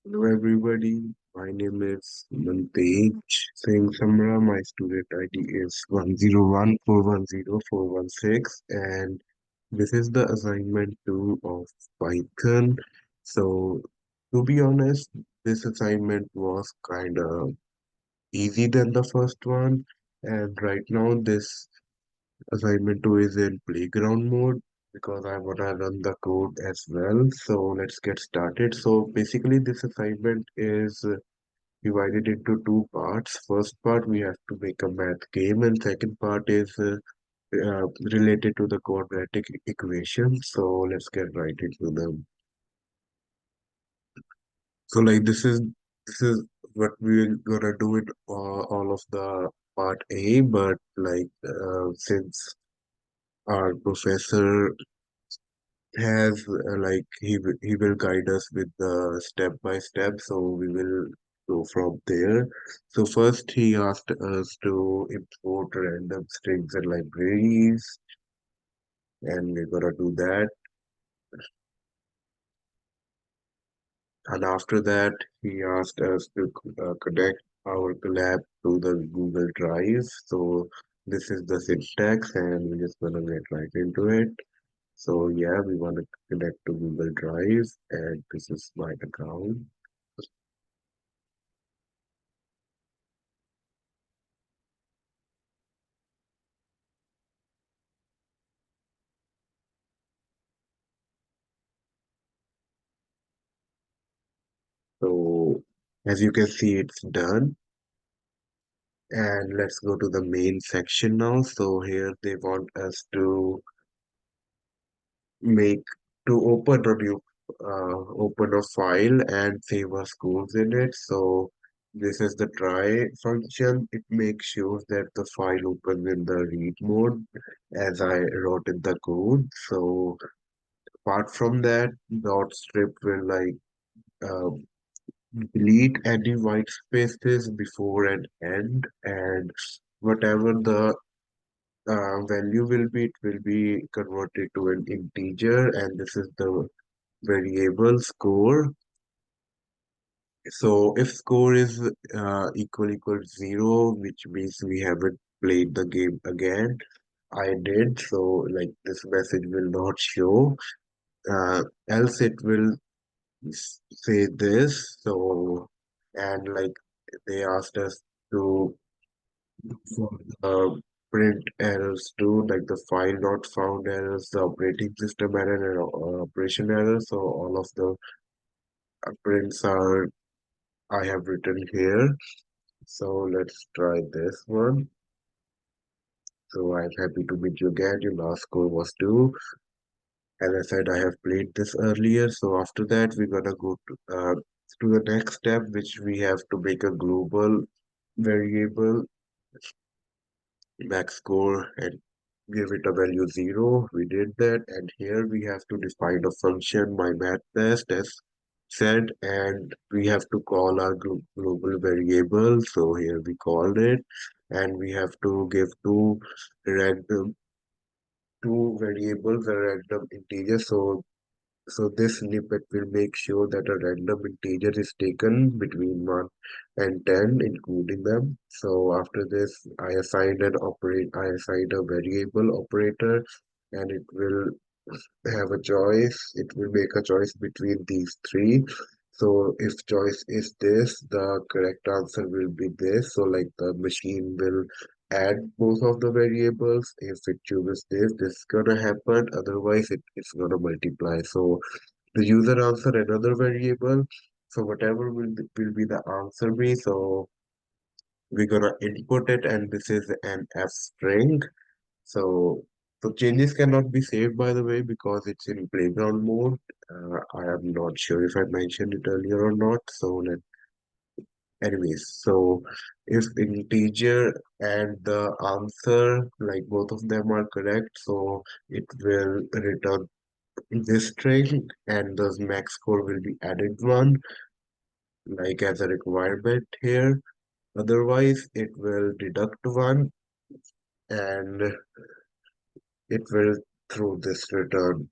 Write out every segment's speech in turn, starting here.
Hello everybody, my name is Mantej Singh Samra. My student ID is 101410416 and this is the assignment 2 of Python. So to be honest, this assignment was kind of easy than the first one, and right now this assignment 2 is in playground mode because I want to run the code as well. So let's get started. So basically this assignment is divided into two parts. First part, we have to make a math game, and second part is related to the quadratic equation. So let's get right into them. So like this is what we're gonna do in all of the part A, but like since our professor has like he will guide us with the step by step, so we will go from there. So first he asked us to import random strings and libraries, and we're gonna do that. And after that he asked us to connect our collab to the Google Drive. So this is the syntax, and we're just gonna get right into it. So yeah, we want to connect to Google Drive, and this is my account. So as you can see, it's done. And let's go to the main section now. So here they want us to make open a file and save our scores in it. So this is the try function. It makes sure that the file opens in the read mode as I wrote in the code. So apart from that, dot strip will like uh, delete any white spaces before an end, and whatever the value will be, it will be converted to an integer, and this is the variable score. So if score is equal 0, which means we haven't played the game again. I did, so like this message will not show. Else it will say this. So and like they asked us to for print errors too, like the file not found errors, the operating system error, and operation error. So all of the prints are I have written here. So let's try this one. So I'm happy to meet you again. Your last score was 2. As I said, I have played this earlier. So after that, we're gonna go to the next step, which we have to make a global variable max score and give it a value 0. We did that, and here we have to define a function my math test as said, and we have to call our global variable. So here we called it, and we have to give random two variables a random integer. So this snippet will make sure that a random integer is taken between 1 and 10, including them. So after this, I assigned a variable operator, and it will have a choice. It will make a choice between these three. So if choice is this, the correct answer will be this. So like the machine will add both of the variables. If it chooses this is gonna happen. Otherwise, it's gonna multiply. So the user answer another variable. So whatever will be the answer be. So we're gonna input it, and this is an F string. So, so changes cannot be saved, by the way, because it's in playground mode. I am not sure if I mentioned it earlier or not. So anyways, so if integer and the answer, like both of them are correct, so it will return this string, and the max score will be added one, like as a requirement here. Otherwise, it will deduct one, and it will throw this return.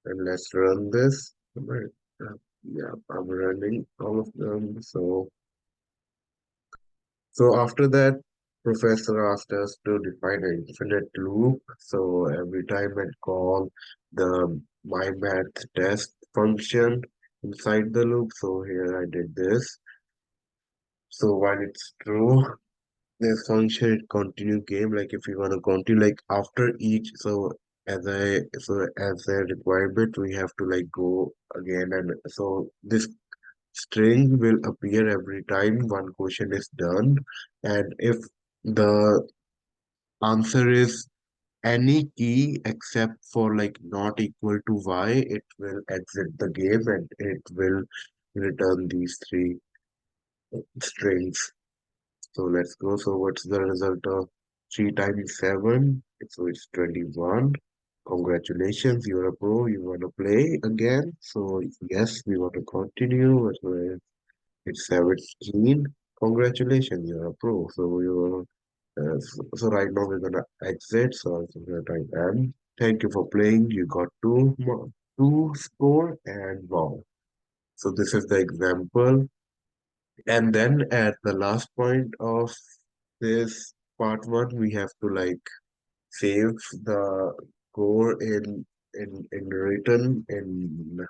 And let's run this. Yeah, I'm running all of them. So after that, professor asked us to define an infinite loop. So every time I call the my math test function inside the loop. So here I did this. So while it's true, this function it continue game. Like if you want to continue, like after each, as a requirement, we have to like go again, and so this string will appear every time one question is done, and if the answer is any key except for like not equal to y, it will exit the game and it will return these three strings. So let's go. So what's the result of 3 times 7? So it's 21. Congratulations, you're a pro. You want to play again? So yes, we want to continue. It's 17. Congratulations, you're a pro. So right now we're gonna exit. So I'm gonna type M. Thank you for playing. You got two score and wow. So this is the example. And then at the last point of this part one, we have to like save the core in written in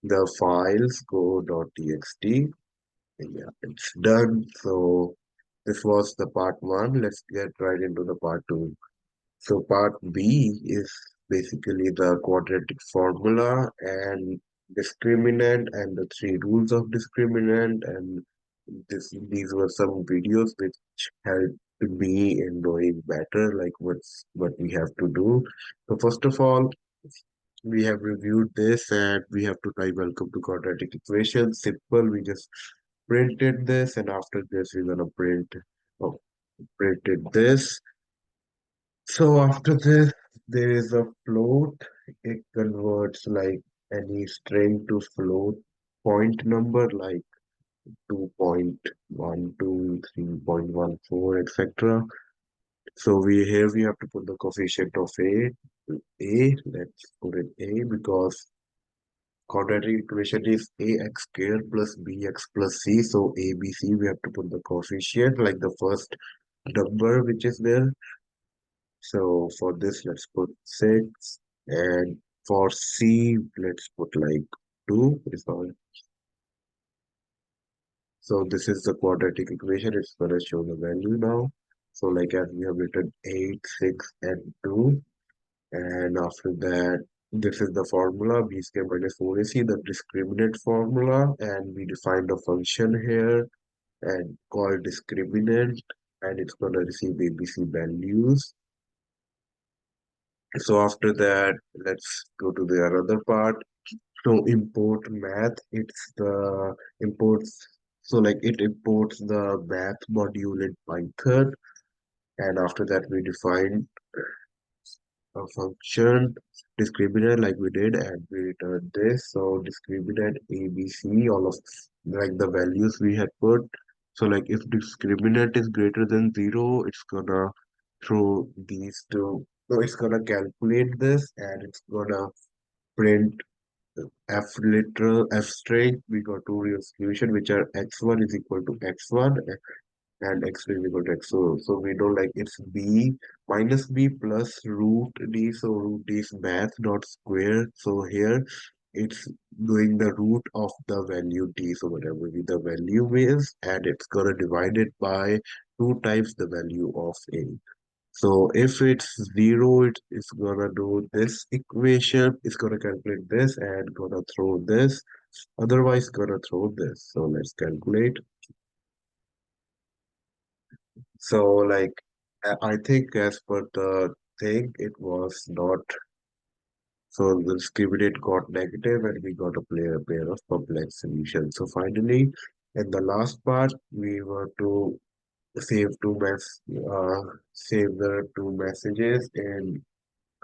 the files go.txt. Yeah, it's done. So this was the part one. Let's get right into the part two. So part B is basically the quadratic formula and discriminant and the three rules of discriminant, and these were some videos which helped me in knowing better like what we have to do. So first of all, we have reviewed this and we have to type welcome to quadratic equation. Simple, we just printed this, and after this we're gonna oh, printed this. So after this, there is a float. It converts like any string to float point number like 2.12, 3.14, etc. So we have to put the coefficient of a. Let's put it a because quadratic equation is ax squared plus bx plus c. So a, b, c, we have to put the coefficient like the first number which is there. So for this, let's put 6. And for C, let's put like 2 is all. So this is the quadratic equation. It's going to show the value now. So like as we have written 8, 6, and 2. And after that, this is the formula, b squared minus 4ac, the discriminant formula. And we defined a function here and called discriminant. And it's going to receive ABC values. So after that, let's go to the another part. So import math, it's the imports. So like it imports the math module in Python, and after that we define a function discriminant like we did, and we return this. So discriminant ABC, all of like the values we had put. So like if discriminant is greater than 0, it's gonna throw these two. So it's gonna calculate this and it's gonna print f literal f string. We got two real solution which are x1 is equal to x1 and x2 is equal to x2. So we know like it's b minus b plus root d. So root d is math dot square. So here it's doing the root of the value d. So whatever the value is, and it's gonna divide it by 2 times the value of a. So if it's 0, it's gonna do this equation, it's gonna calculate this and gonna throw this, otherwise gonna throw this. So let's calculate. So like I think as per the thing, it was not, so the discriminant got negative and we got a pair of complex solutions. So finally, in the last part, we were to save save the two messages in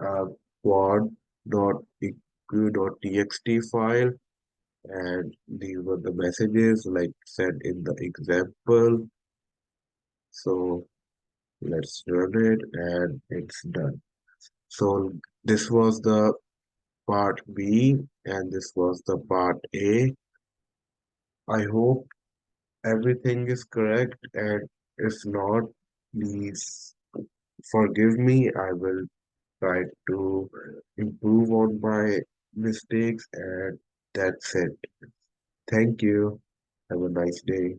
uh, quad.eq.txt file, and these were the messages like said in the example. So let's run it and it's done. So this was the part B and this was the part A. I hope everything is correct, and if not, please forgive me. I will try to improve on my mistakes, and that's it. Thank you. Have a nice day.